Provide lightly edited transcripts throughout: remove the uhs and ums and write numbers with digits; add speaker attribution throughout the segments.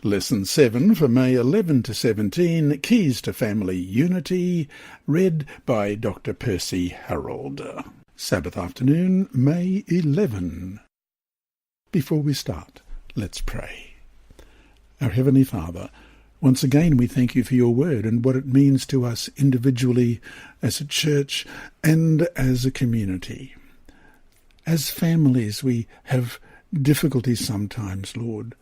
Speaker 1: Lesson 7 for May 11 to 17, Keys to Family Unity, read by Dr. Percy Harold. Sabbath afternoon, May 11. Before we start, let's pray. Our Heavenly Father, once again we thank you for your word and what it means to us individually, as a church, and as a community. As families we have difficulties sometimes, Lord,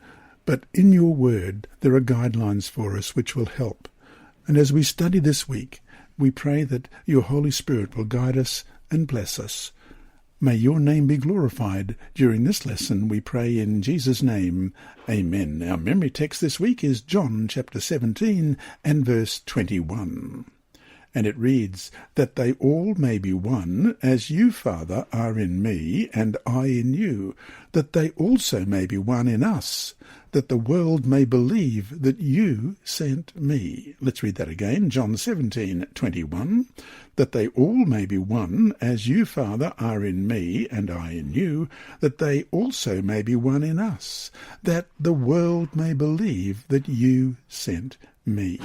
Speaker 1: but in your word there are guidelines for us which will help. And as we study this week, we pray that your Holy Spirit will guide us and bless us. May your name be glorified during this lesson, we pray in Jesus' name. Amen. Our memory text this week is John chapter 17 and verse 21. And it reads, that they all may be one, as you, Father, are in me, and I in you, that they also may be one in us, that the world may believe that you sent me. Let's read that again, John 17:21. That they all may be one, as you, Father, are in me, and I in you, that they also may be one in us, that the world may believe that you sent me.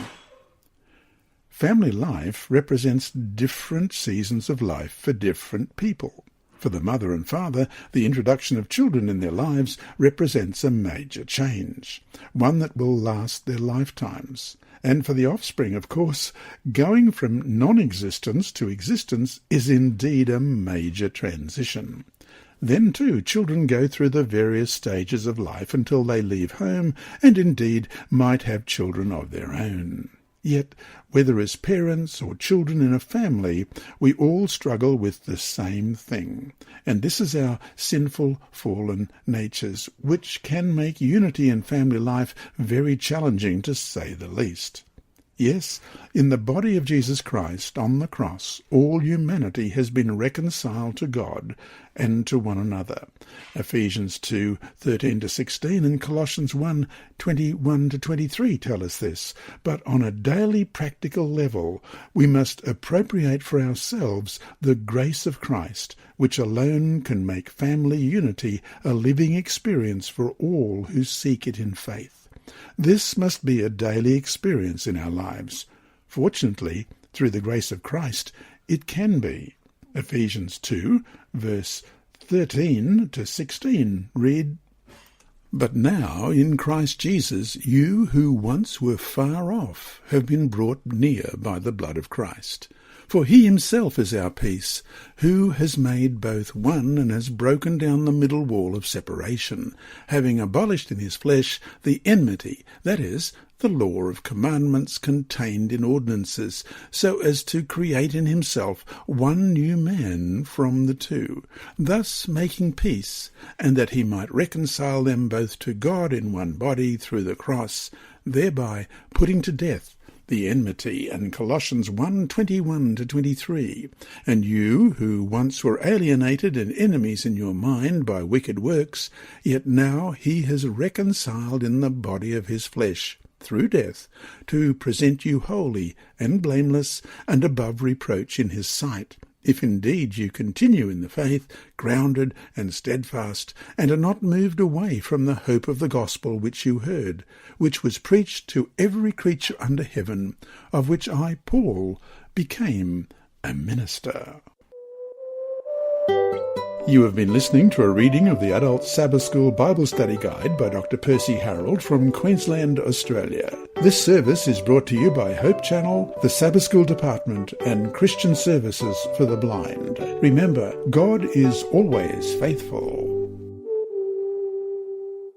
Speaker 1: Family life represents different seasons of life for different people. For the mother and father, the introduction of children in their lives represents a major change, one that will last their lifetimes. And for the offspring, of course, going from non-existence to existence is indeed a major transition. Then, too, children go through the various stages of life until they leave home and indeed might have children of their own. Yet, whether as parents or children in a family, we all struggle with the same thing, and this is our sinful, fallen natures, which can make unity in family life very challenging, to say the least. Yes, in the body of Jesus Christ on the cross, all humanity has been reconciled to God and to one another. Ephesians 2:13-16 and Colossians 1:21-23 tell us this. But on a daily practical level, we must appropriate for ourselves the grace of Christ, which alone can make family unity a living experience for all who seek it in faith. This must be a daily experience in our lives. Fortunately, through the grace of Christ, it can be. Ephesians 2, verse 13-16 read, But now, in Christ Jesus, you who once were far off have been brought near by the blood of Christ. For he himself is our peace, who has made both one and has broken down the middle wall of separation, having abolished in his flesh the enmity, that is, the law of commandments contained in ordinances, so as to create in himself one new man from the two, thus making peace, and that he might reconcile them both to God in one body through the cross, thereby putting to death the enmity, and Colossians 1:21-23. And you, who once were alienated and enemies in your mind by wicked works, yet now he has reconciled in the body of his flesh, through death, to present you holy and blameless and above reproach in his sight, if indeed you continue in the faith, grounded and steadfast, and are not moved away from the hope of the gospel which you heard, which was preached to every creature under heaven, of which I, Paul, became a minister. You have been listening to a reading of the Adult Sabbath School Bible Study Guide by Dr. Percy Harold from Queensland, Australia. This service is brought to you by Hope Channel, the Sabbath School Department, and Christian Services for the Blind. Remember, God is always faithful.